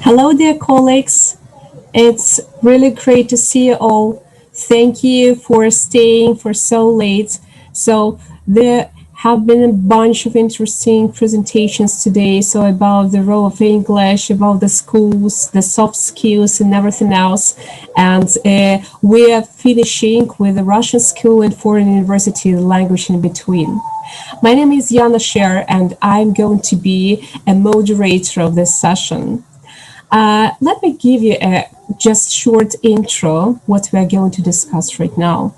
Hello, dear colleagues. It's really great to see you all. Thank you for staying for so late. So there have been a bunch of interesting presentations today. So about the role of English, about the schools, the soft skills, and everything else. And we are finishing with the Russian school and foreign university, the language in between. My name is Yana Sher, and I'm going to be a moderator of this session. Let me give you a just short intro what we are going to discuss right now.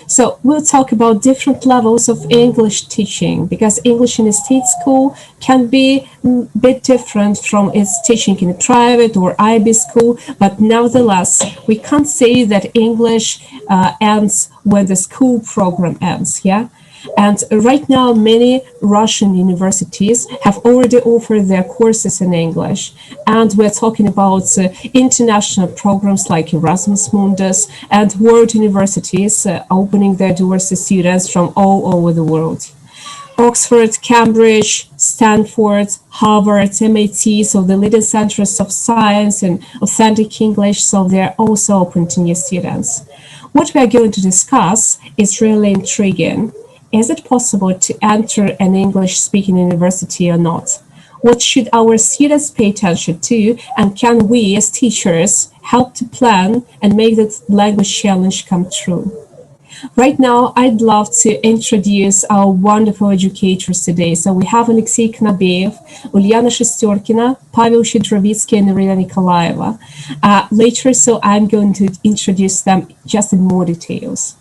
So we'll talk about different levels of English teaching because English in a state school can be a bit different from its teaching in a private or IB school, but nevertheless, we can't say that English ends when the school program ends, yeah? And right now, many Russian universities have already offered their courses in English. And we're talking about international programs like Erasmus Mundus and world universities opening their doors to students from all over the world. Oxford, Cambridge, Stanford, Harvard, MIT, so the leading centers of science and authentic English, so they're also open to new students. What we are going to discuss is really intriguing. Is it possible to enter an English-speaking university or not? What should our students pay attention to, and can we as teachers help to plan and make that language challenge come true? Right now, I'd love to introduce our wonderful educators today. So we have Alexey Knabiev, Ulyana Shesterkina, Pavel Shidrovitsky, and Irina Nikolaeva. Later, so I'm going to introduce them just in more details.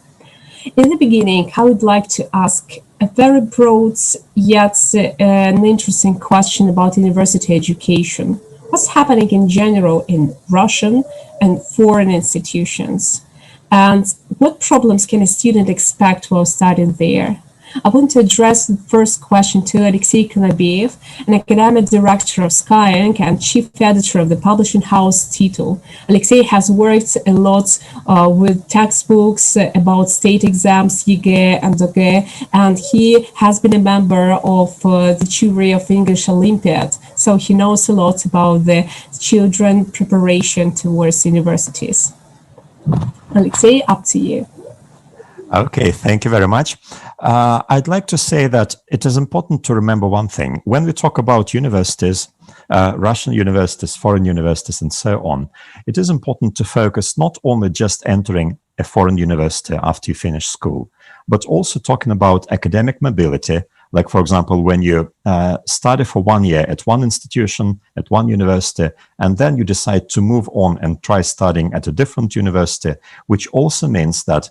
In the beginning, I would like to ask a very broad yet an interesting question about university education. What's happening in general in Russian and foreign institutions? And what problems can a student expect while studying there? I want to address the first question to Alexey Knabiev, an academic director of Skyeng and chief editor of the publishing house Titul. Alexey has worked a lot with textbooks about state exams, YEGE and OGE, and he has been a member of the jury of English Olympiad, so he knows a lot about the children preparation towards universities. Alexey, up to you. Okay, thank you very much. I'd like to say that it is important to remember one thing. When we talk about universities, Russian universities, foreign universities, and so on, it is important to focus not only just entering a foreign university after you finish school, but also talking about academic mobility. Like, for example, when you study for 1 year at one institution, at one university, and then you decide to move on and try studying at a different university, which also means that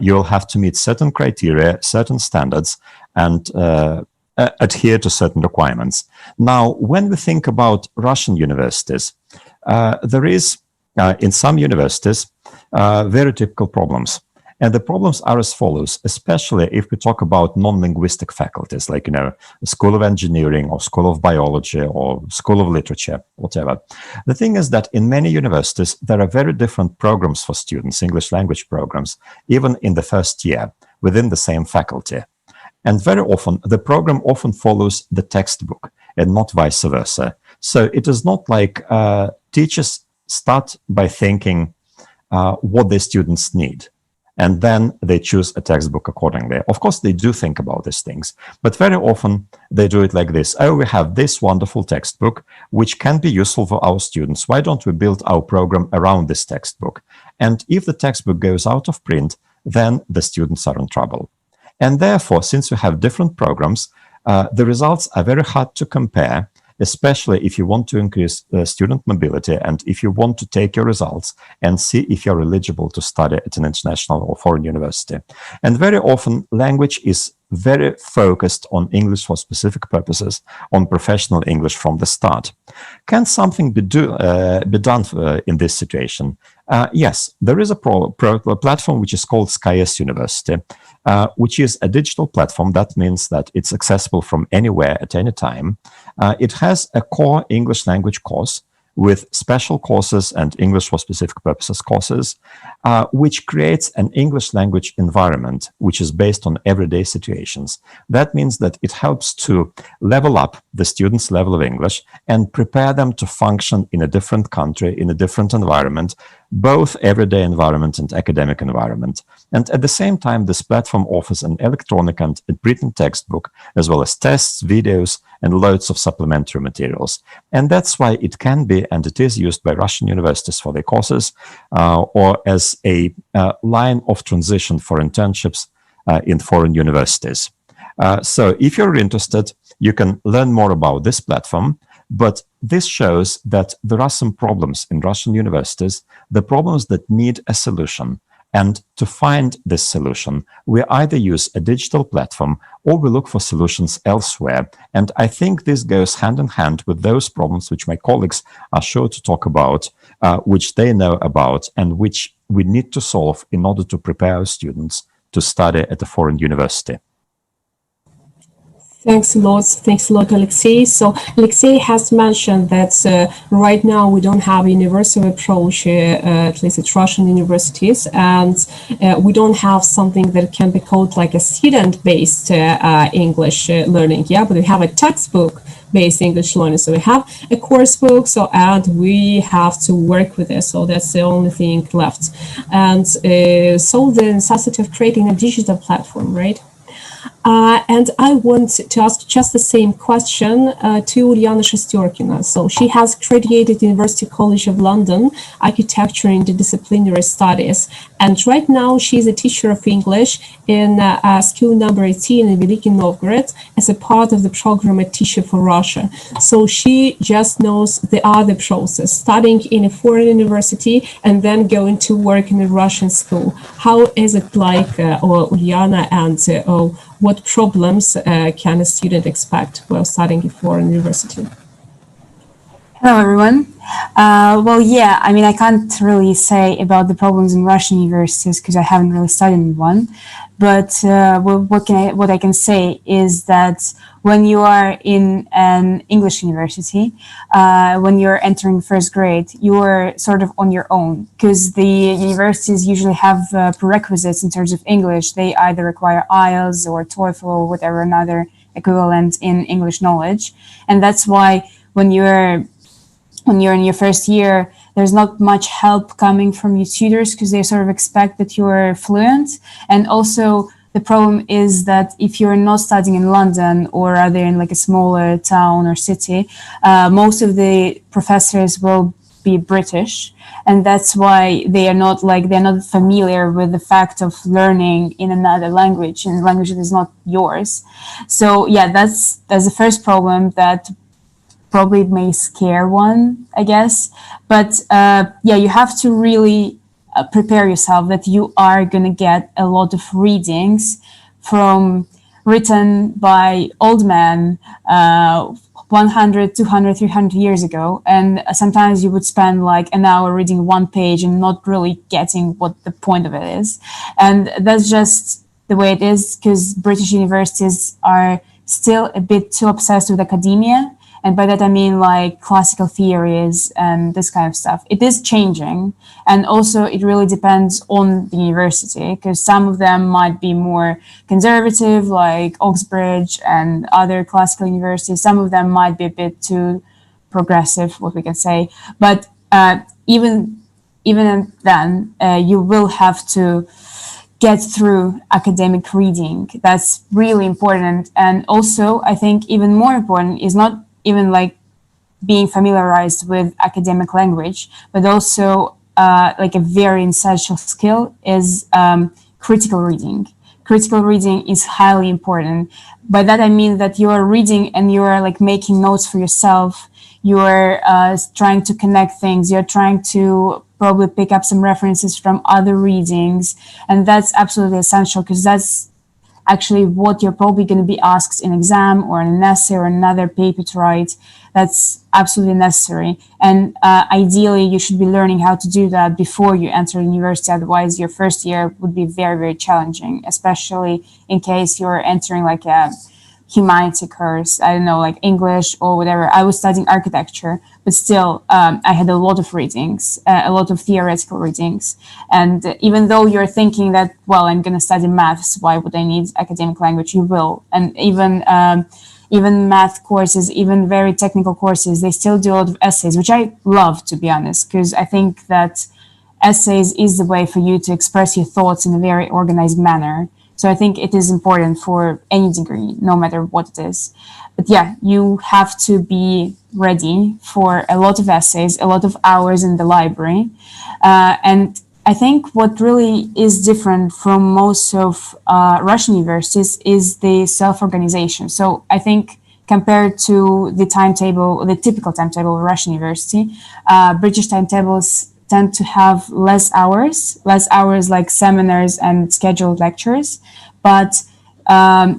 you'll have to meet certain criteria, certain standards, and adhere to certain requirements. Now, when we think about Russian universities, there is, in some universities, very typical problems. And the problems are as follows, especially if we talk about non-linguistic faculties, like, School of Engineering or School of Biology or School of Literature, whatever. The thing is that in many universities, there are very different programs for students, English language programs, even in the first year, within the same faculty. And very often, the program often follows the textbook and not vice versa. So it is not like teachers start by thinking what their students need, and then they choose a textbook accordingly. Of course, they do think about these things, but very often they do it like this. Oh, we have this wonderful textbook, which can be useful for our students. Why don't we build our program around this textbook? And if the textbook goes out of print, then the students are in trouble. And therefore, since we have different programs, the results are very hard to compare, especially if you want to increase student mobility and if you want to take your results and see if you're eligible to study at an international or foreign university. And very often, language is very focused on English for specific purposes, on professional English from the start. Can something be done in this situation? Yes, there is a platform which is called SkyES University, which is a digital platform. That means that it's accessible from anywhere at any time. It has a core English language course, with special courses and English for specific purposes courses, which creates an English language environment which is based on everyday situations. That means that it helps to level up the students' level of English and prepare them to function in a different country, in a different environment, both everyday environment and academic environment. And at the same time, this platform offers an electronic and written textbook, as well as tests, videos, and loads of supplementary materials. And that's why it can be, and it is used by Russian universities for their courses, or as a line of transition for internships in foreign universities. So if you're interested, you can learn more about this platform. But this shows that there are some problems in Russian universities, the problems that need a solution. And to find this solution, we either use a digital platform or we look for solutions elsewhere. And I think this goes hand in hand with those problems which my colleagues are sure to talk about, which they know about, and which we need to solve in order to prepare our students to study at a foreign university. Thanks a lot, Alexei. So Alexei has mentioned that right now we don't have a universal approach, at least at Russian universities, and we don't have something that can be called like a student-based English learning. Yeah, but we have a textbook-based English learning. So we have a course book, and we have to work with it. So that's the only thing left. And so the necessity of creating a digital platform, right? And I want to ask just the same question to Uliana Shesterkina. So she has graduated University College of London, Architecture and Interdisciplinary Studies. And right now she is a teacher of English in school number 18 in Veliki Novgorod as a part of the program A Teacher for Russia. So she just knows the other process, studying in a foreign university and then going to work in a Russian school. How is it like, Uliana, and what problems can a student expect while studying at foreign university? Hello, everyone. Well, yeah, I mean, I can't really say about the problems in Russian universities because I haven't really studied in one. But what I can say is that when you are in an English university, when you're entering first grade, you are sort of on your own because the universities usually have prerequisites in terms of English. They either require IELTS or TOEFL or whatever another equivalent in English knowledge. And that's why when you're in your first year, there's not much help coming from your tutors because they sort of expect that you're fluent. And also the problem is that if you're not studying in London or rather in like a smaller town or city, most of the professors will be British. And that's why they're not familiar with the fact of learning in another language, in a language that is not yours. So yeah, that's the first problem that probably may scare one, I guess. But yeah, you have to really prepare yourself that you are going to get a lot of readings written by old men 100, 200, 300 years ago. And sometimes you would spend like an hour reading one page and not really getting what the point of it is. And that's just the way it is because British universities are still a bit too obsessed with academia. And by that, I mean like classical theories and this kind of stuff. It is changing. And also it really depends on the university because some of them might be more conservative, like Oxbridge and other classical universities. Some of them might be a bit too progressive, what we can say. But even then, you will have to get through academic reading. That's really important. And also, I think even more important is not even like being familiarized with academic language, but also like a very essential skill is critical reading. Critical reading is highly important. By that I mean that you are reading and you are like making notes for yourself. You are trying to connect things. You're trying to probably pick up some references from other readings, and that's absolutely essential because that's actually what you're probably going to be asked in exam or in an essay or another paper to write. That's absolutely necessary. And ideally, you should be learning how to do that before you enter university. Otherwise, your first year would be very, very challenging, especially in case you're entering like a humanity course, I don't know, like English or whatever. I was studying architecture, but still, I had a lot of readings, a lot of theoretical readings. And even though you're thinking that, well, I'm going to study maths, why would I need academic language? You will. And even math courses, even very technical courses, they still do a lot of essays, which I love, to be honest, because I think that essays is the way for you to express your thoughts in a very organized manner. So I think it is important for any degree, no matter what it is. But yeah, you have to be ready for a lot of essays, a lot of hours in the library. And I think what really is different from most of Russian universities is the self-organization. So I think compared to the timetable, the typical timetable of Russian university, British timetables tend to have less hours like seminars and scheduled lectures, but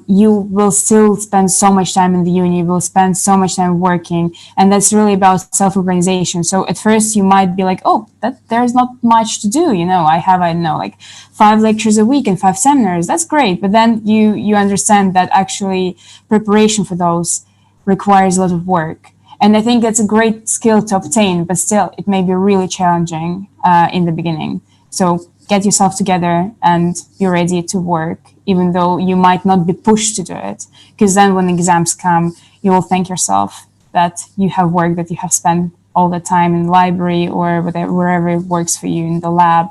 you will still spend so much time in the uni, you will spend so much time working, and that's really about self-organization. So at first you might be like, oh, that there's not much to do, you know, I don't know, like 5 lectures a week and 5 seminars, that's great. But then you understand that actually preparation for those requires a lot of work. And I think that's a great skill to obtain, but still, it may be really challenging in the beginning. So get yourself together and be ready to work, even though you might not be pushed to do it. Because then when exams come, you will thank yourself that you have work, that you have spent all the time in the library or whatever, wherever it works for you in the lab.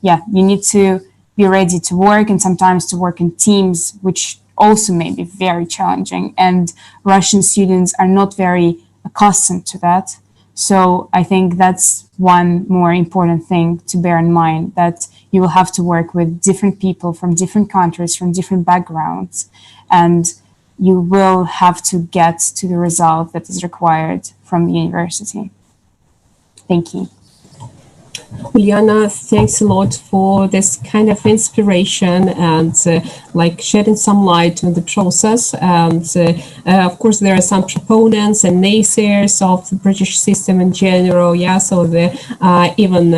Yeah, you need to be ready to work, and sometimes to work in teams, which also may be very challenging. And Russian students are not very accustomed to that. So I think that's one more important thing to bear in mind, that you will have to work with different people from different countries, from different backgrounds, and you will have to get to the result that is required from the university. Thank you. Juliana, thanks a lot for this kind of inspiration and like shedding some light on the process. And of course, there are some proponents and naysayers of the British system in general. Yeah, so the even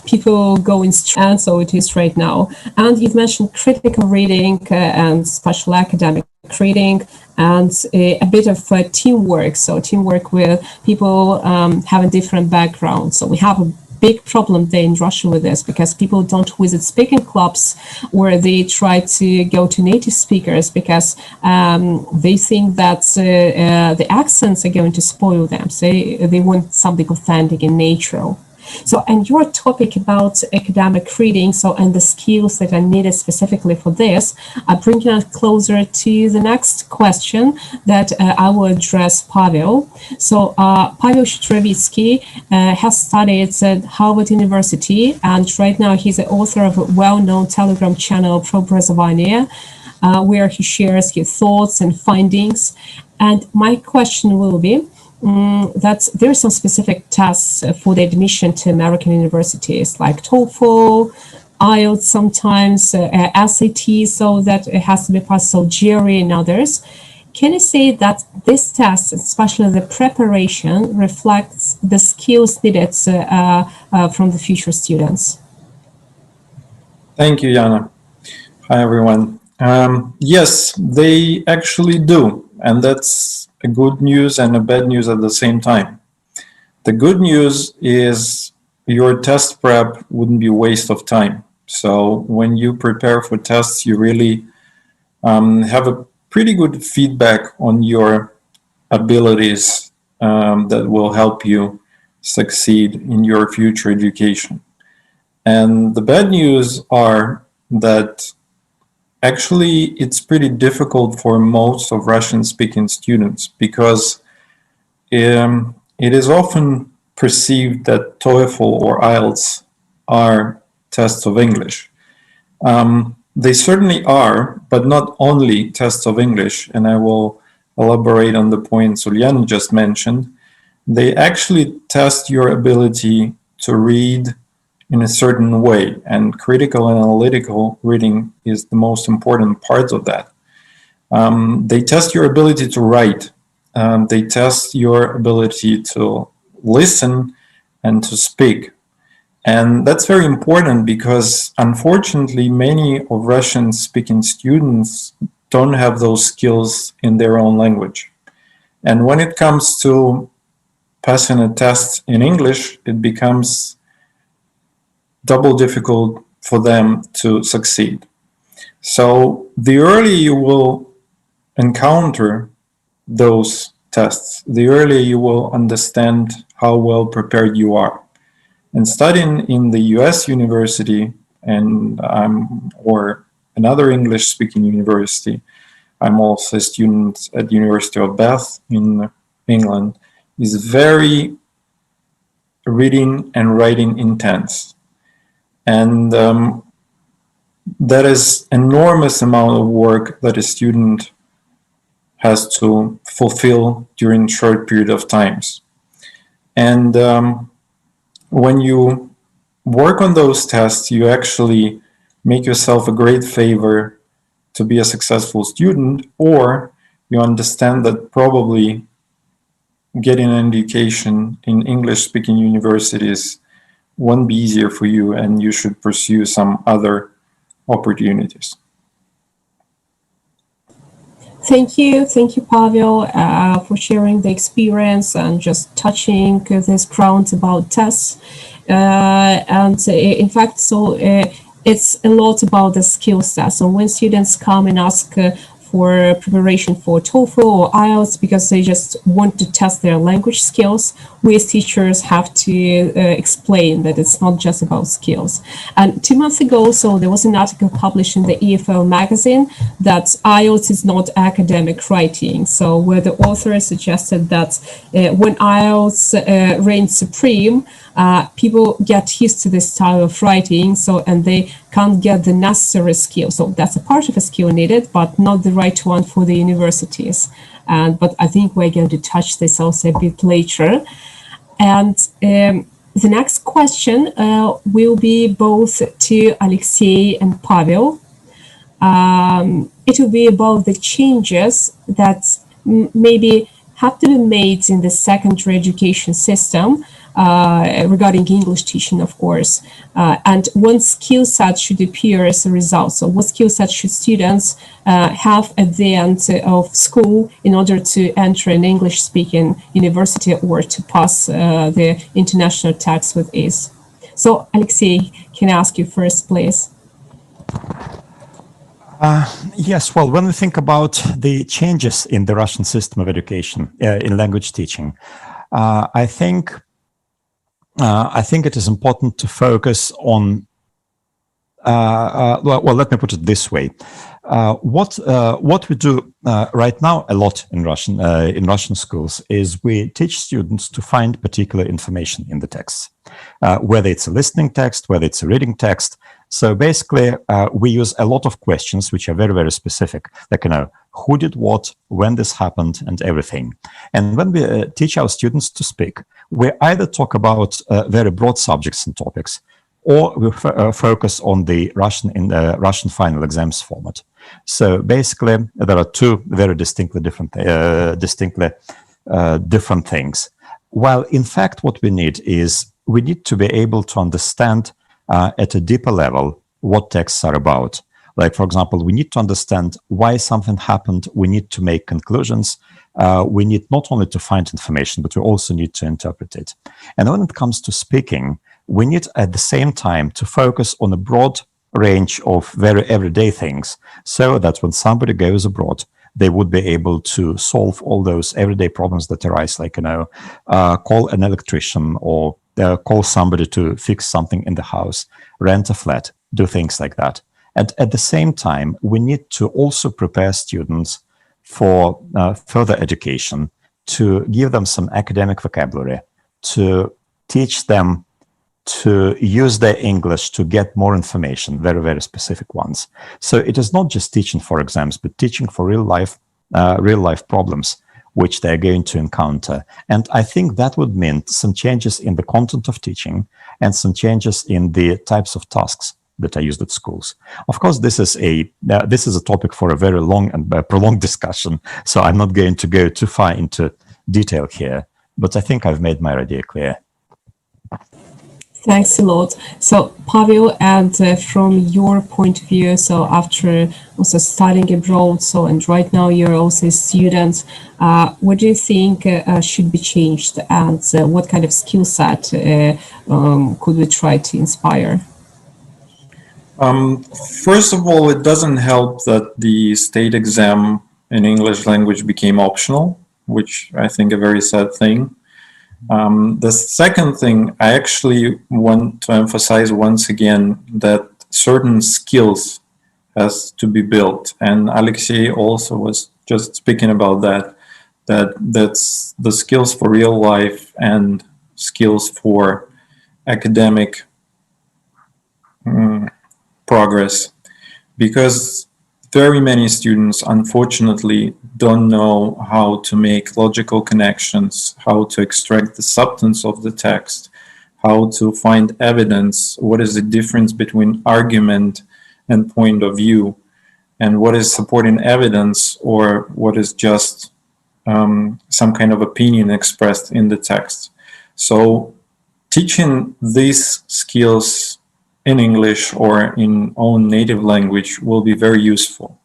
people going and so it is right now. And you've mentioned critical reading and special academic reading and a bit of teamwork. So teamwork with people having different backgrounds. So we have a big problem there in Russia with this, because people don't visit speaking clubs where they try to go to native speakers because they think that the accents are going to spoil them. So they want something authentic and natural. So, and your topic about academic reading, so and the skills that are needed specifically for this, are bringing us closer to the next question that I will address Pavel. So, Pavel Shtrevitsky has studied at Harvard University, and right now he's the author of a well-known Telegram channel, Pro-Obrazovanie, where he shares his thoughts and findings. And my question will be, that there are some specific tests for the admission to American universities, like TOEFL, IELTS sometimes, SAT, so that it has to be passed, so GRE and others. Can you say that this test, especially the preparation, reflects the skills needed from the future students? Thank you, Jana. Hi, everyone. Yes, they actually do, and that's a good news and a bad news at the same time. The good news is your test prep wouldn't be a waste of time. So when you prepare for tests, you really have a pretty good feedback on your abilities that will help you succeed in your future education. And the bad news are that actually, it's pretty difficult for most of Russian-speaking students because it is often perceived that TOEFL or IELTS are tests of English. They certainly are, but not only tests of English, and I will elaborate on the points Uliana just mentioned. They actually test your ability to read in a certain way, and critical and analytical reading is the most important part of that. They test your ability to write. They test your ability to listen and to speak. And that's very important because, unfortunately, many of Russian-speaking students don't have those skills in their own language. And when it comes to passing a test in English, it becomes double difficult for them to succeed. So the earlier you will encounter those tests, the earlier you will understand how well prepared you are. And studying in the US university or another English-speaking university, I'm also a student at University of Bath in England, is very reading and writing intense. And that is enormous amount of work that a student has to fulfill during a short period of times. And when you work on those tests, you actually make yourself a great favor to be a successful student, or you understand that probably getting an education in English-speaking universities won't be easier for you, and you should pursue some other opportunities. Thank you, Pavel, for sharing the experience and just touching this ground about tests. And in fact, it's a lot about the skill set. So when students come and ask for preparation for TOEFL or IELTS because they just want to test their language skills, we as teachers have to explain that it's not just about skills. And 2 months ago, so there was an article published in the EFL magazine that IELTS is not academic writing. So where the author suggested that when IELTS reigns supreme, people get used to this style of writing, and they can't get the necessary skill. So that's a part of a skill needed, but not the right one for the universities. But I think we're going to touch this also a bit later. And the next question will be both to Alexei and Pavel. It will be about the changes that maybe have to be made in the secondary education system regarding English teaching, of course, and what skill set should appear as a result. So what skill set should students have at the end of school in order to enter an English-speaking university or to pass the international tests with ease? So, Alexei, can I ask you first, please? Yes, well, when we think about the changes in the Russian system of education in language teaching, I think it is important to focus on. Well, let me put it this way: what we do right now a lot in Russian schools is we teach students to find particular information in the texts, whether it's a listening text, whether it's a reading text. So basically, we use a lot of questions which are very, very specific, like, who did what, when this happened, and everything. And when we teach our students to speak, we either talk about very broad subjects and topics, or we focus on the Russian final exams format. So basically, there are two very distinctly different things. While in fact, what we need to be able to understand at a deeper level what texts are about. Like, for example, we need to understand why something happened. We need to make conclusions. We need not only to find information, but we also need to interpret it. And when it comes to speaking, we need at the same time to focus on a broad range of very everyday things, so that when somebody goes abroad, they would be able to solve all those everyday problems that arise, like, call an electrician or call somebody to fix something in the house, rent a flat, do things like that. And at the same time, we need to also prepare students for further education, to give them some academic vocabulary, to teach them to use their English to get more information, very, very specific ones. So it is not just teaching for exams, but teaching for real life problems which they're going to encounter. And I think that would mean some changes in the content of teaching and some changes in the types of tasks that are used at schools. Of course, this is a topic for a very long and prolonged discussion, so I'm not going to go too far into detail here, but I think I've made my idea clear. Thanks a lot. So, Pavel, and from your point of view, so after also studying abroad, so and right now you're also a student, what do you think should be changed, and what kind of skill set could we try to inspire? Um, First of all, it doesn't help that the state exam in English language became optional, which I think a very sad thing. The second thing, I actually want to emphasize once again that certain skills has to be built, and Alexei also was just speaking about that. That's the skills for real life and skills for academic progress, because very many students unfortunately don't know how to make logical connections, how to extract the substance of the text, how to find evidence, what is the difference between argument and point of view, and what is supporting evidence or what is just some kind of opinion expressed in the text. So teaching these skills in English or in own native language will be very useful.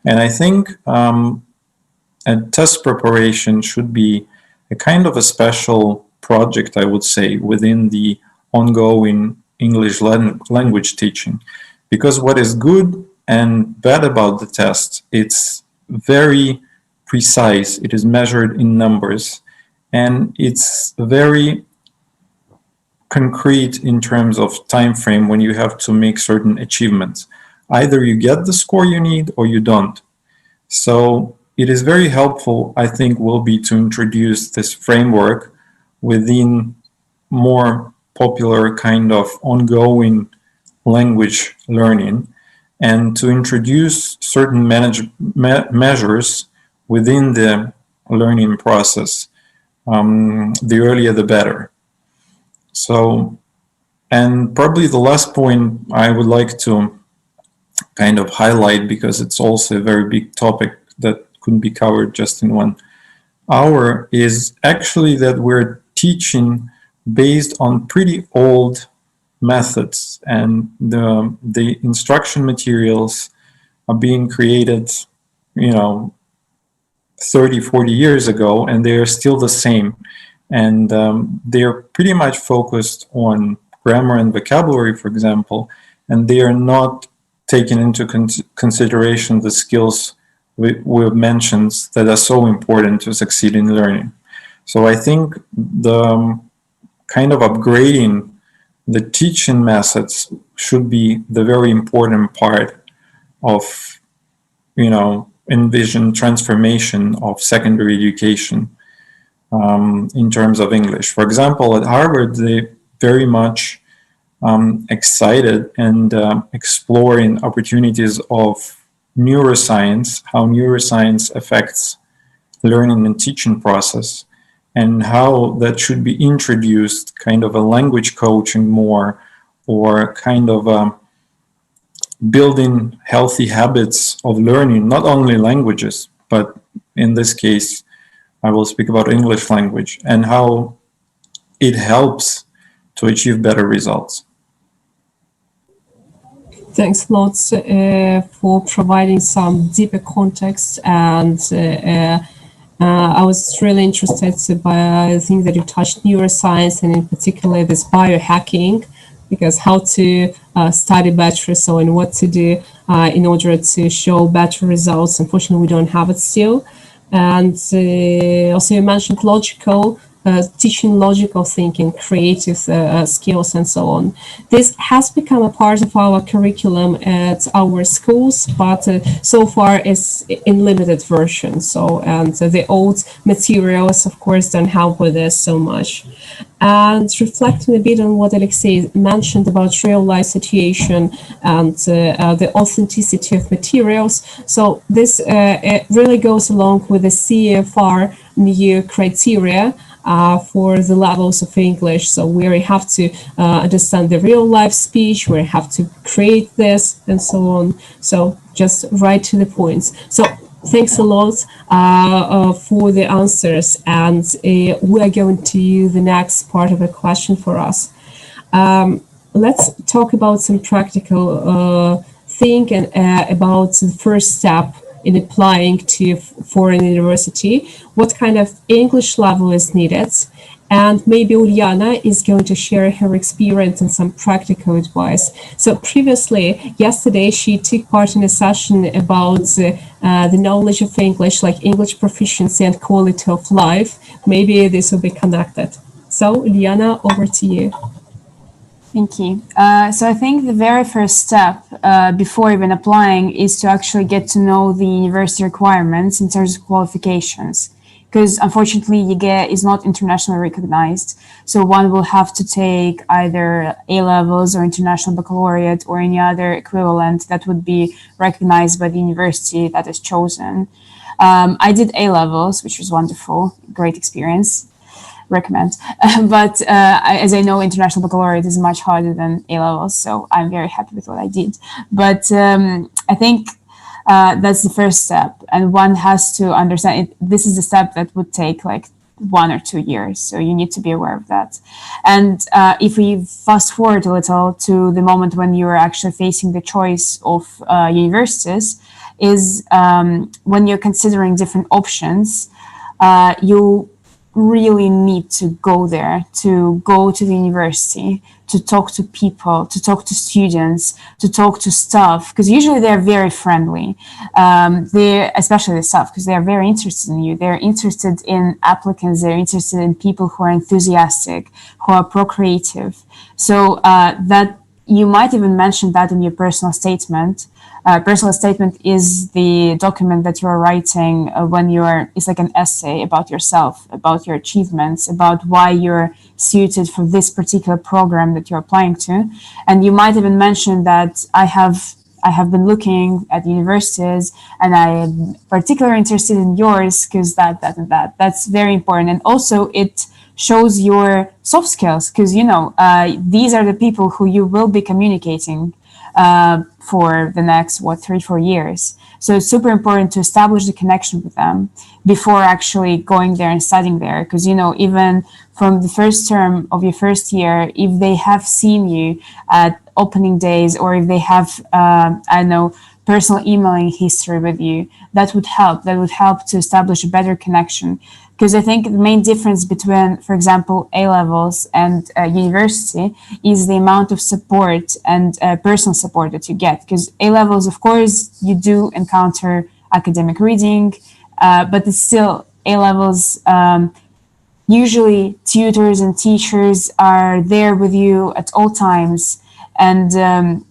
And I think a test preparation should be a kind of a special project, I would say, within the ongoing English language teaching. Because what is good and bad about the test, it's very precise, it is measured in numbers, and it's very concrete in terms of time frame when you have to make certain achievements. Either you get the score you need or you don't. So it is very helpful, I think, will be to introduce this framework within more popular kind of ongoing language learning, and to introduce certain measures within the learning process. The earlier the better. So, and probably the last point I would like to kind of highlight, because it's also a very big topic that couldn't be covered just in 1 hour, is actually that we're teaching based on pretty old methods, and the instruction materials are being created, 30, 40 years ago, and they are still the same. And they're pretty much focused on grammar and vocabulary, for example, and they are not taking into consideration the skills we've mentioned that are so important to succeed in learning. So I think the kind of upgrading the teaching methods should be the very important part of, envision transformation of secondary education in terms of English. For example, at Harvard, they very much excited and exploring opportunities of neuroscience, how neuroscience affects learning and teaching process, and how that should be introduced, kind of a language coaching more, or kind of building healthy habits of learning, not only languages, but in this case, I will speak about English language and how it helps to achieve better results. Thanks lots for providing some deeper context, and I was really interested by the thing that you touched, neuroscience, and in particular this biohacking, because how to study better, so and what to do in order to show better results. Unfortunately, we don't have it still. And also you mentioned logical teaching, logical thinking, creative skills, and so on. This has become a part of our curriculum at our schools, but so far it's in limited version. So, and the old materials, of course, don't help with this so much. And reflecting a bit on what Alexei mentioned about real life situation and the authenticity of materials. So this it really goes along with the CFR new criteria for the levels of English. So we have to understand the real life speech, we have to create this, and so on. So just right to the points. So thanks a lot for the answers, and we are going to the next part of the question for us. Let's talk about some practical thing and about the first step in applying to foreign university. What kind of English level is needed? And maybe Uliana is going to share her experience and some practical advice. So previously, yesterday, she took part in a session about the knowledge of English, like English proficiency and quality of life. Maybe this will be connected. So Uliana, over to you. Thank you. So I think the very first step before even applying is to actually get to know the university requirements in terms of qualifications, because unfortunately YIGE is not internationally recognized. So one will have to take either A-levels or international baccalaureate or any other equivalent that would be recognized by the university that is chosen. I did A-levels, which was wonderful, great experience. Recommend. But as I know, international baccalaureate is much harder than A-levels, so I'm very happy with what I did. But I think that's the first step, and one has to understand it. This is a step that would take like 1 or 2 years, so you need to be aware of that. And if we fast forward a little to the moment when you are actually facing the choice of universities, is when you're considering different options, you really need to go there, to go to the university, to talk to people, to talk to students, to talk to staff, because usually they're very friendly. Especially the staff, because they are very interested in you. They're interested in applicants. They're interested in people who are enthusiastic, who are procreative. So that you might even mention that in your personal statement. Personal statement is the document that you're writing when it's like an essay about yourself, about your achievements, about why you're suited for this particular program that you're applying to. And you might even mention that I have been looking at universities and I am particularly interested in yours because that, and that. That's very important. And also it shows your soft skills because, these are the people who you will be communicating for the next 3-4 years. So it's super important to establish the connection with them before actually going there and studying there, because even from the first term of your first year, if they have seen you at opening days or if they have personal emailing history with you, that would help to establish a better connection. Because I think the main difference between, for example, A-levels and university is the amount of support and personal support that you get. Because A-levels, of course, you do encounter academic reading, but it's still A-levels. Usually tutors and teachers are there with you at all times. And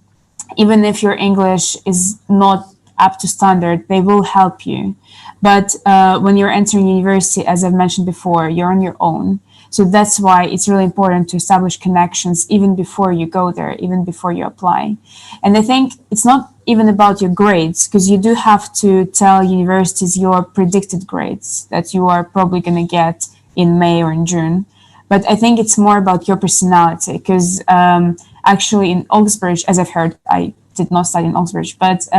even if your English is not up to standard, they will help you. But when you're entering university, as I've mentioned before, you're on your own. So that's why it's really important to establish connections even before you go there, even before you apply. And I think it's not even about your grades, because you do have to tell universities your predicted grades that you are probably going to get in May or in June. But I think it's more about your personality, because actually in Oxbridge, as I've heard, I did not study in Oxbridge, but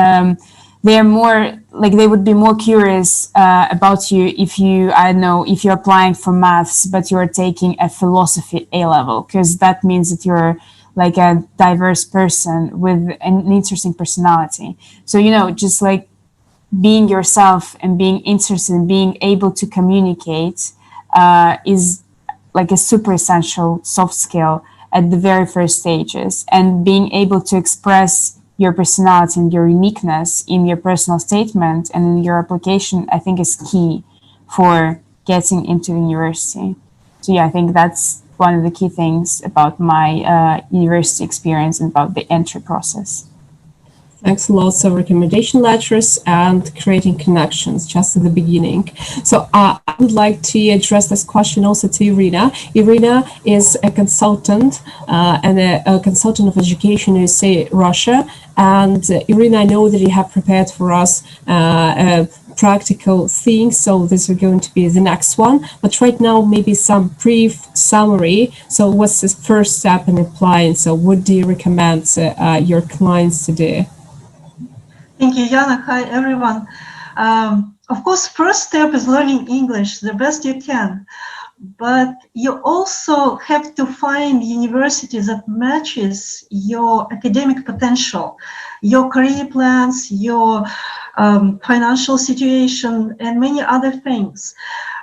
they're more like they would be more curious about you if you're applying for maths, but you're taking a philosophy A-level, because that means that you're like a diverse person with an interesting personality. So, just like being yourself and being interested in being able to communicate is like a super essential soft skill at the very first stages, and being able to express your personality and your uniqueness in your personal statement and in your application, I think is key for getting into the university. So yeah, I think that's one of the key things about my university experience and about the entry process. Thanks a lot. So recommendation letters and creating connections just at the beginning. So I would like to address this question also to Irina. Irina is a consultant and a consultant of education in Russia. And Irina, I know that you have prepared for us practical things, so this is going to be the next one. But right now, maybe some brief summary. So what's the first step in applying? So what do you recommend your clients to do? Thank you, Yana. Hi, everyone. Of course, first step is learning English the best you can. but you also have to find university that matches your academic potential, your career plans, your financial situation, and many other things.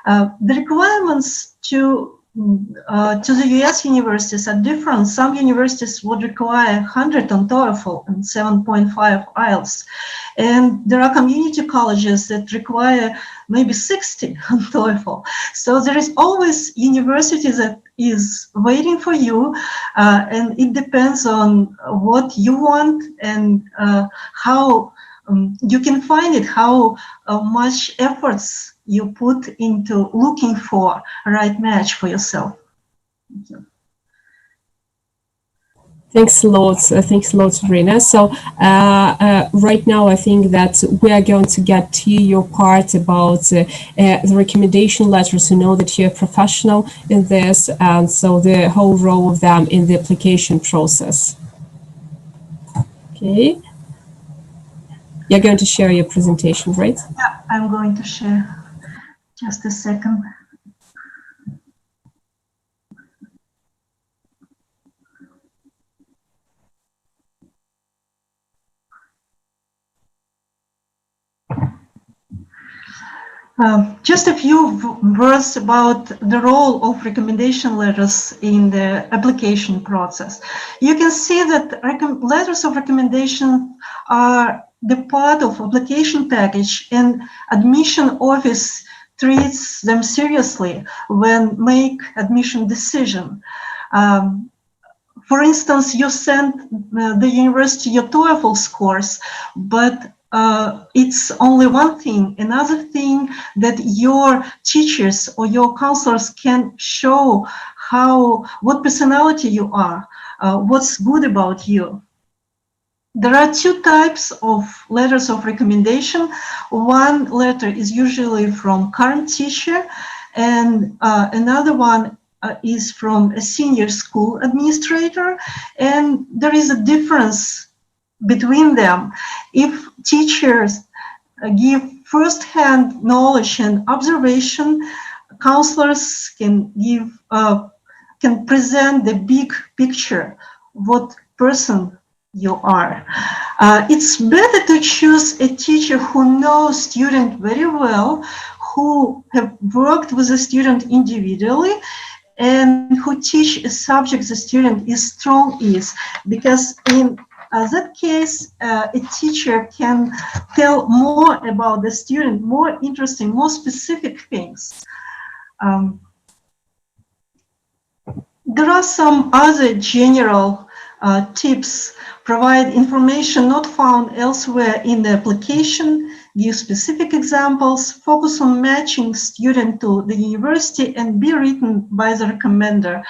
The requirements to the US universities are different. Some universities would require 100 on TOEFL and 7.5 IELTS. And there are community colleges that require maybe 60 on TOEFL. So there is always university that is waiting for you, and it depends on what you want and how you can find it, how much efforts you put into looking for a right match for yourself. Thank you. Thanks a lot, Rina. So right now, I think that we are going to get to your part about the recommendation letters. You know that you're a professional in this, and so the whole role of them in the application process. Okay. You're going to share your presentation, right? Yeah, I'm going to share. Just a second. Just a few words about the role of recommendation letters in the application process. You can see that letters of recommendation are the part of application package, and admission office treats them seriously when make admission decision. For instance, you send the university your TOEFL scores, but it's only one thing. Another thing that your teachers or your counselors can show what personality you are, what's good about you. There are two types of letters of recommendation. One letter is usually from current teacher, and another one is from a senior school administrator, and there is a difference between them. If teachers give first-hand knowledge and observation, counselors can present the big picture, what person you are. It's better to choose a teacher who knows student very well, who have worked with the student individually, and who teach a subject the student is strong in, because in that case, a teacher can tell more about the student, more interesting, more specific things. There are some other general tips. Provide information not found elsewhere in the application, give specific examples, focus on matching student to the university, and be written by the recommender.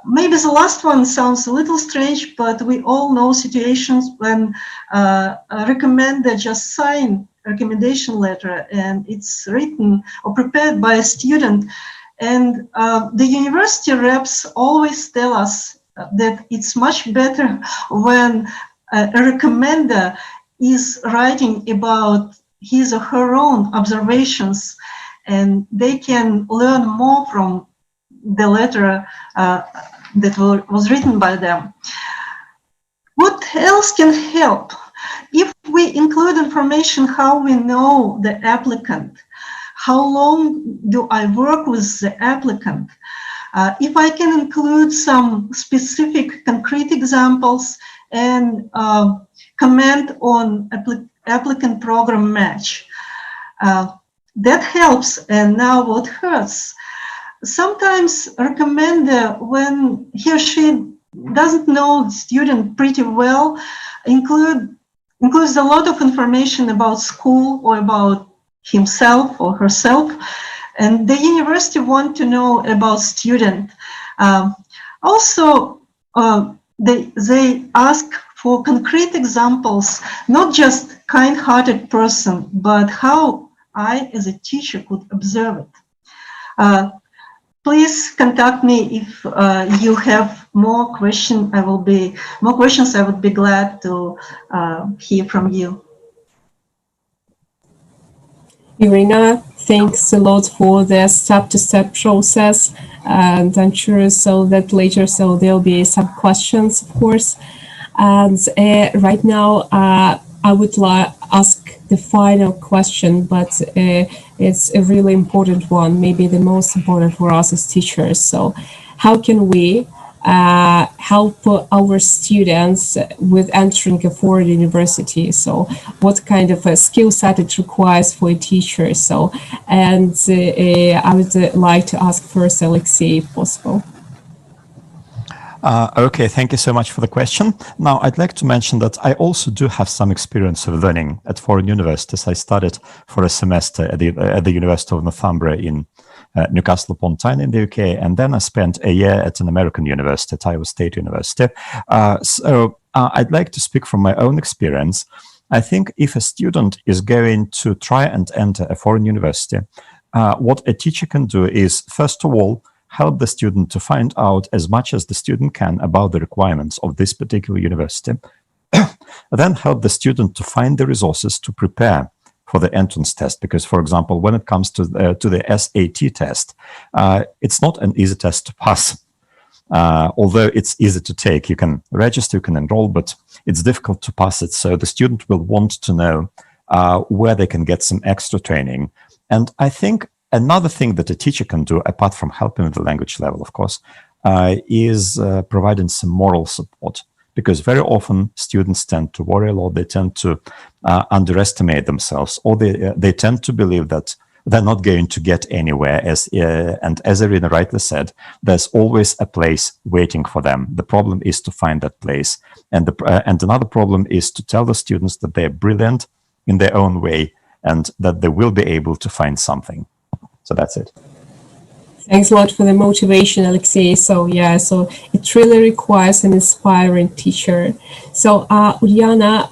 Maybe the last one sounds a little strange, but we all know situations when a recommender just sign a recommendation letter and it's written or prepared by a student. And the university reps always tell us that it's much better when a recommender is writing about his or her own observations, and they can learn more from the letter that was written by them. What else can help? If we include information how we know the applicant, how long do I work with the applicant? If I can include some specific concrete examples and comment on applicant program match, that helps. And now what hurts? Sometimes recommender, when he or she doesn't know the student pretty well, includes a lot of information about school or about himself or herself, and the university want to know about student. Also, they ask for concrete examples, not just kind-hearted person, but how I, as a teacher, could observe it. Please contact me if you have more questions. I would be glad to hear from you. Irina, thanks a lot for the step-to-step process, and I'm sure so that later so there'll be some questions, of course. And right now, I would ask the final question, but it's a really important one, maybe the most important for us as teachers. So, how can we help our students with entering a foreign university? So, what kind of a skill set it requires for a teacher? So, and I would like to ask first Alexei, if possible. Okay, thank you so much for the question. Now, I'd like to mention that I also do have some experience of learning at foreign universities. I studied for a semester at the University of Northumbria in Newcastle upon Tyne in the UK, and then I spent a year at an American university, at Iowa State University. So I'd like to speak from my own experience. I think if a student is going to try and enter a foreign university, what a teacher can do is, first of all, help the student to find out as much as the student can about the requirements of this particular university, then help the student to find the resources to prepare for the entrance test. Because, for example, when it comes to the SAT test, it's not an easy test to pass. Although it's easy to take, you can register, you can enroll, but it's difficult to pass it. So the student will want to know where they can get some extra training. And I think another thing that a teacher can do, apart from helping with the language level, of course, is providing some moral support. Because very often students tend to worry a lot, they tend to underestimate themselves, or they tend to believe that they're not going to get anywhere. And as Irina rightly said, there's always a place waiting for them. The problem is to find that place. And another problem is to tell the students that they're brilliant in their own way and that they will be able to find something. So that's it. Thanks a lot for the motivation, Alexei. So yeah, so it really requires an inspiring teacher. So Uliana,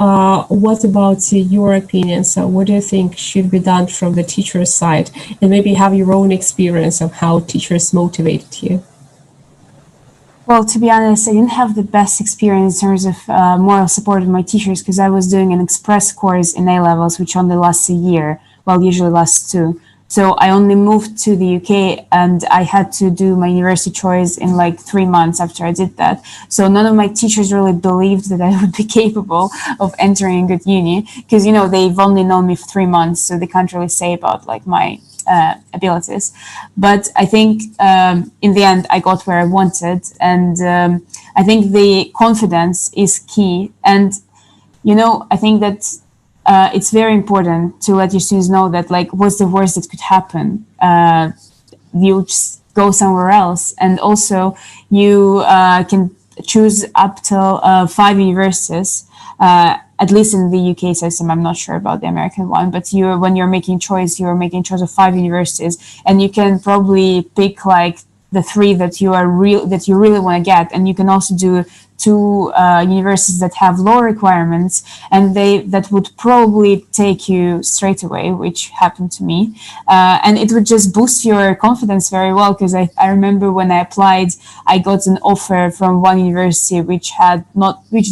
what about your opinion? So what do you think should be done from the teacher's side? And maybe have your own experience of how teachers motivated you. Well, to be honest, I didn't have the best experience in terms of moral support of my teachers because I was doing an express course in A-levels, which only lasts a year, well, usually lasts 2. So I only moved to the UK and I had to do my university choice in like 3 months after I did that. So none of my teachers really believed that I would be capable of entering a good uni because, you know, they've only known me for 3 months. So they can't really say about like my abilities. But I think in the end, I got where I wanted. And I think the confidence is key. And, you know, I think that it's very important to let your students know that, like, what's the worst that could happen? You just go somewhere else. And also, you can choose up till 5 universities, at least in the UK system. I'm not sure about the American one, but when you're making choice, you're making choice of 5 universities, and you can probably pick like the 3 that you really want to get, and you can also do 2 universities that have low requirements, and that would probably take you straight away, which happened to me, and it would just boost your confidence very well. Because I remember when I applied, I got an offer from one university which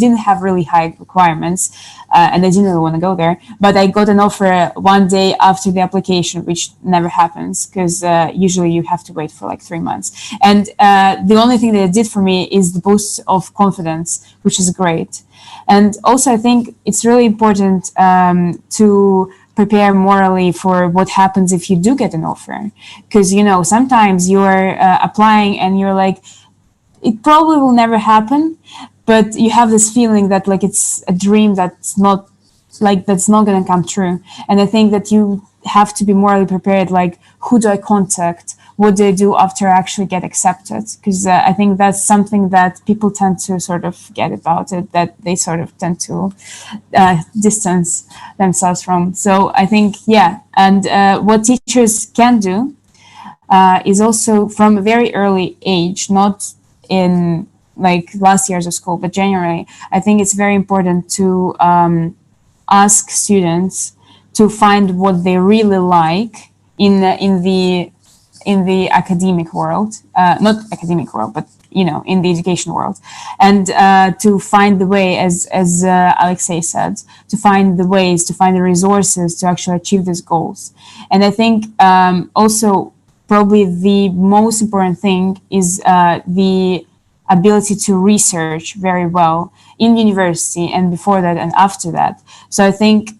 didn't have really high requirements, and I didn't really want to go there. But I got an offer one day after the application, which never happens because usually you have to wait for like 3 months. And the only thing that it did for me is the boost of confidence, which is great. And also, I think it's really important to prepare morally for what happens if you do get an offer. Because, you know, sometimes you're applying and you're like, it probably will never happen, but you have this feeling that like it's a dream that's not going to come true. And I think that you have to be morally prepared, like, who do I contact? What do I do after I actually get accepted? Because I think that's something that people tend to sort of forget about it, that they sort of tend to distance themselves from. So I think, yeah. And what teachers can do is also from a very early age, not in like last years of school, but generally, I think it's very important to ask students to find what they really like in the academic world, not academic world, but in the education world, and to find the way, as Alexei said, to find the ways, to find the resources to actually achieve these goals. And I think also probably the most important thing is the ability to research very well in university and before that and after that. So I think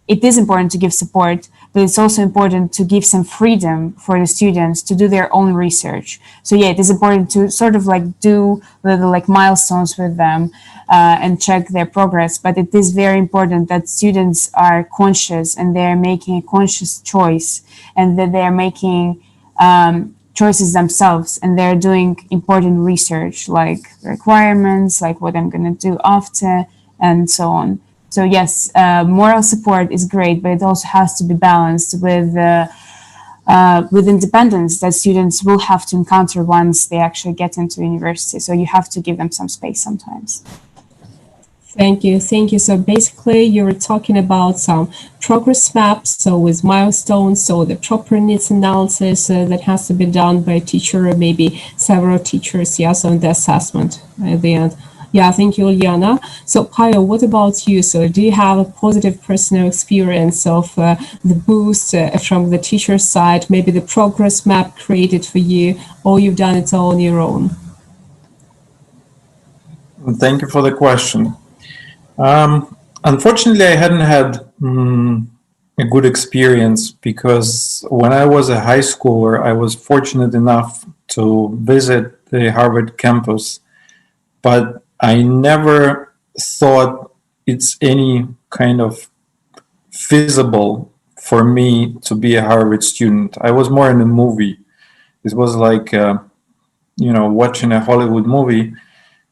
it is important to give support, but it's also important to give some freedom for the students to do their own research. So yeah, it is important to sort of like do little like milestones with them and check their progress. But it is very important that students are conscious and they're making a conscious choice, and that they're making choices themselves, and they're doing important research like requirements, like what I'm going to do after, and so on. So yes, moral support is great, but it also has to be balanced with independence that students will have to encounter once they actually get into university. So you have to give them some space sometimes. Thank you. Thank you. So basically, you're talking about some progress maps, so with milestones, so the proper needs analysis that has to be done by a teacher or maybe several teachers, yes, on the assessment at the end. Yeah, thank you, Uliana. So, Payo, what about you? So, do you have a positive personal experience of the boost from the teacher side, maybe the progress map created for you, or you've done it all on your own? Thank you for the question. Unfortunately, I hadn't had a good experience, because when I was a high schooler, I was fortunate enough to visit the Harvard campus, but I never thought it's any kind of feasible for me to be a Harvard student. I was more in a movie. It was like, watching a Hollywood movie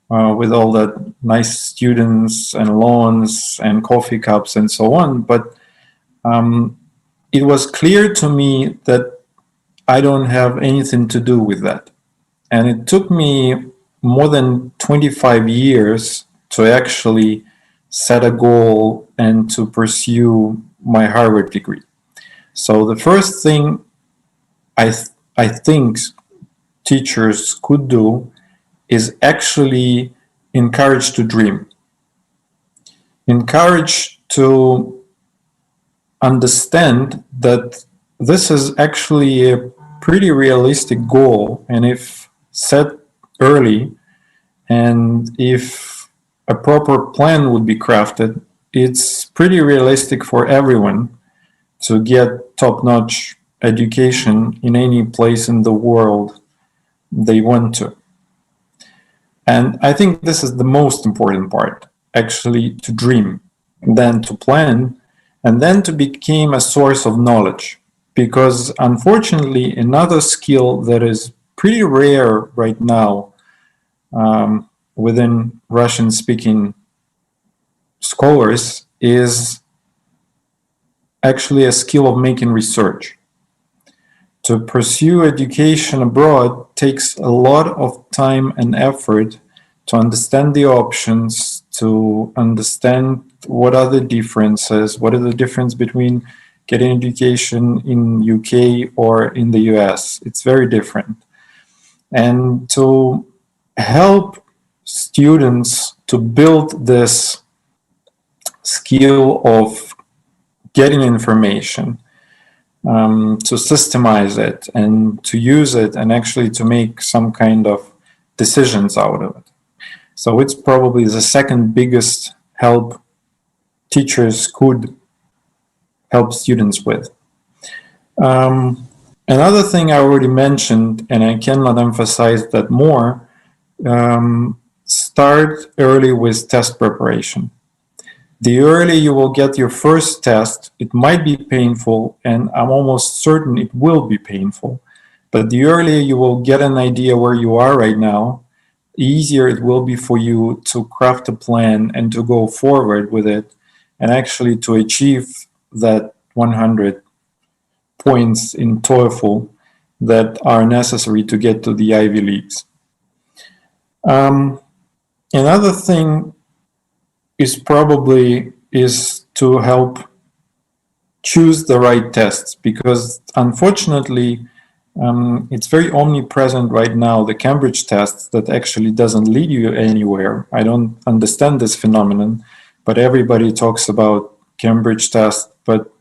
with all that nice students and lawns and coffee cups and so on. But it was clear to me that I don't have anything to do with that. And it took me more than 25 years to actually set a goal and to pursue my Harvard degree. So the first thing I think teachers could do is actually encourage to dream. Encourage to understand that this is actually a pretty realistic goal, and if set early, and if a proper plan would be crafted, it's pretty realistic for everyone to get top-notch education in any place in the world they want to. And I think this is the most important part, actually, to dream, then to plan, and then to become a source of knowledge. Because unfortunately, another skill that is pretty rare right now within Russian-speaking scholars is actually a skill of making research. To pursue education abroad takes a lot of time and effort to understand the options, to understand what are the differences, what are the difference between getting education in UK or in the US. It's very different. And to help students to build this skill of getting information, to systemize it and to use it, and actually to make some kind of decisions out of it. So it's probably the second biggest help teachers could help students with. Another thing I already mentioned, and I cannot emphasize that more, start early with test preparation. The earlier you will get your first test, it might be painful, and I'm almost certain it will be painful, but the earlier you will get an idea where you are right now, easier it will be for you to craft a plan and to go forward with it, and actually to achieve that 100 points in TOEFL that are necessary to get to the Ivy Leagues. Another thing is to help choose the right tests, because unfortunately It's very omnipresent right now, the Cambridge test that actually doesn't lead you anywhere. I don't understand this phenomenon, but everybody talks about Cambridge test, but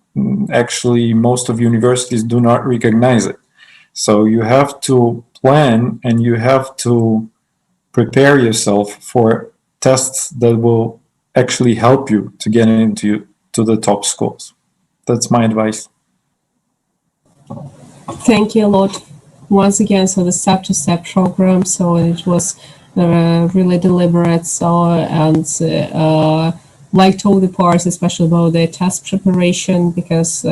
actually most of universities do not recognize it. So you have to plan and you have to prepare yourself for tests that will actually help you to get into the top schools. That's my advice. Thank you a lot once again. So the step-to-step program, so it was really deliberate. So and liked all the parts, especially about the test preparation, because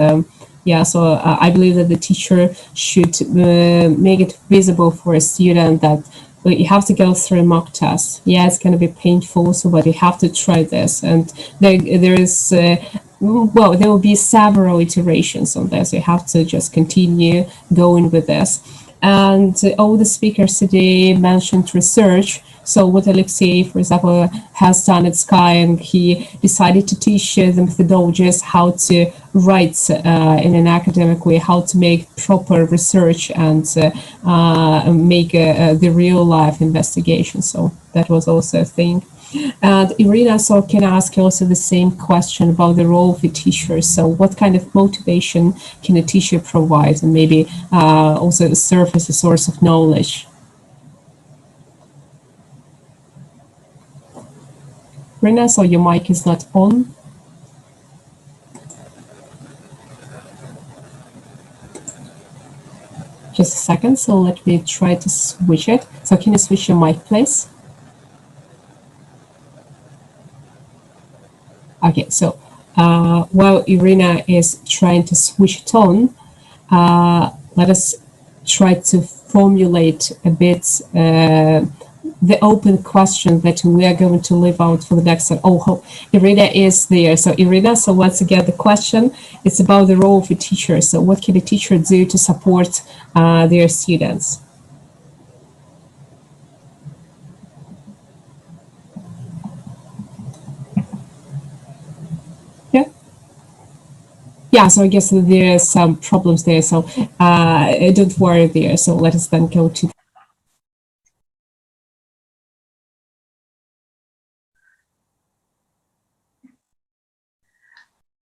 yeah, so I believe that the teacher should make it visible for a student that you have to go through a mock test. Yeah, it's going to be painful, so but you have to try this, and there is. Well, there will be several iterations on this. You have to just continue going with this. And all the speakers today mentioned research. So what Alexei, for example, has done at Sky, and he decided to teach the methodologies how to write in an academic way, how to make proper research and make the real life investigation. So that was also a thing. And Irina, so can I ask you also the same question about the role of a teacher? So what kind of motivation can a teacher provide, and maybe also serve as a source of knowledge? Irina, so your mic is not on. Just a second, so let me try to switch it. So can you switch your mic, please? Okay, so while Irina is trying to switch it on, let us try to formulate a bit the open question that we are going to leave out for the next one. Oh, Irina is there. So Irina, so once again, the question is about the role of a teacher. So what can a teacher do to support their students? Yeah, so I guess there are some problems there, so don't worry there. So let us then go to.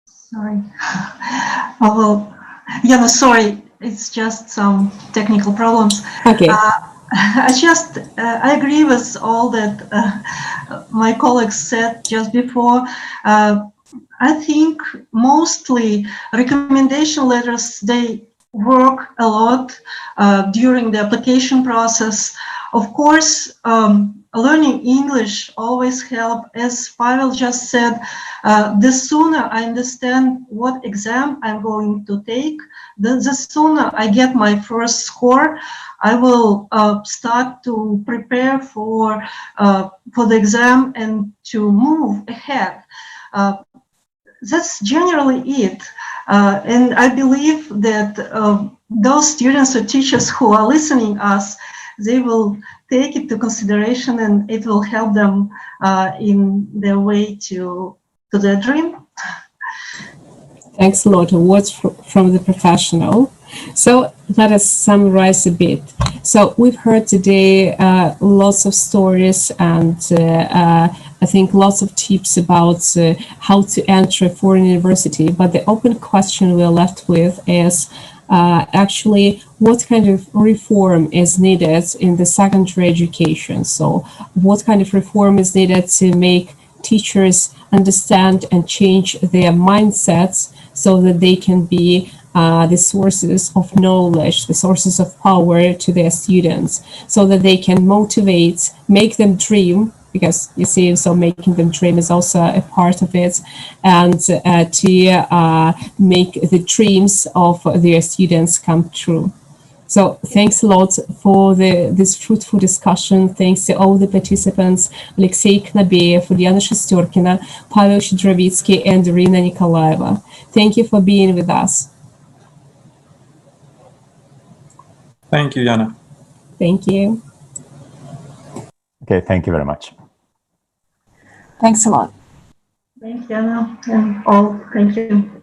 Sorry. Oh, well, yeah, no, sorry. It's just some technical problems. Okay. I agree with all that my colleagues said just before. I think mostly recommendation letters, they work a lot during the application process. Of course, learning English always help. As Pavel just said, the sooner I understand what exam I'm going to take, the sooner I get my first score, I will start to prepare for the exam and to move ahead. That's generally it. And I believe that those students or teachers who are listening us, they will take it to consideration and it will help them in their way to their dream. Thanks a lot. Words from the professional. So let us summarize a bit. So we've heard today lots of stories and I think lots of tips about how to enter a foreign university. But the open question we're left with is actually what kind of reform is needed in the secondary education. So what kind of reform is needed to make teachers understand and change their mindsets so that they can be the sources of knowledge, the sources of power to their students, so that they can motivate, make them dream, because you see, so making them dream is also a part of it, and to make the dreams of their students come true. So thanks a lot for this fruitful discussion. Thanks to all the participants, Alexei Knabeyev, Uliana Shesterkina, Pavel Shidrovitsky, and Irina Nikolaeva. Thank you for being with us. Thank you, Yana. Thank you. Okay, thank you very much. Thanks a lot. Thank you, Yana, and all. Thank you.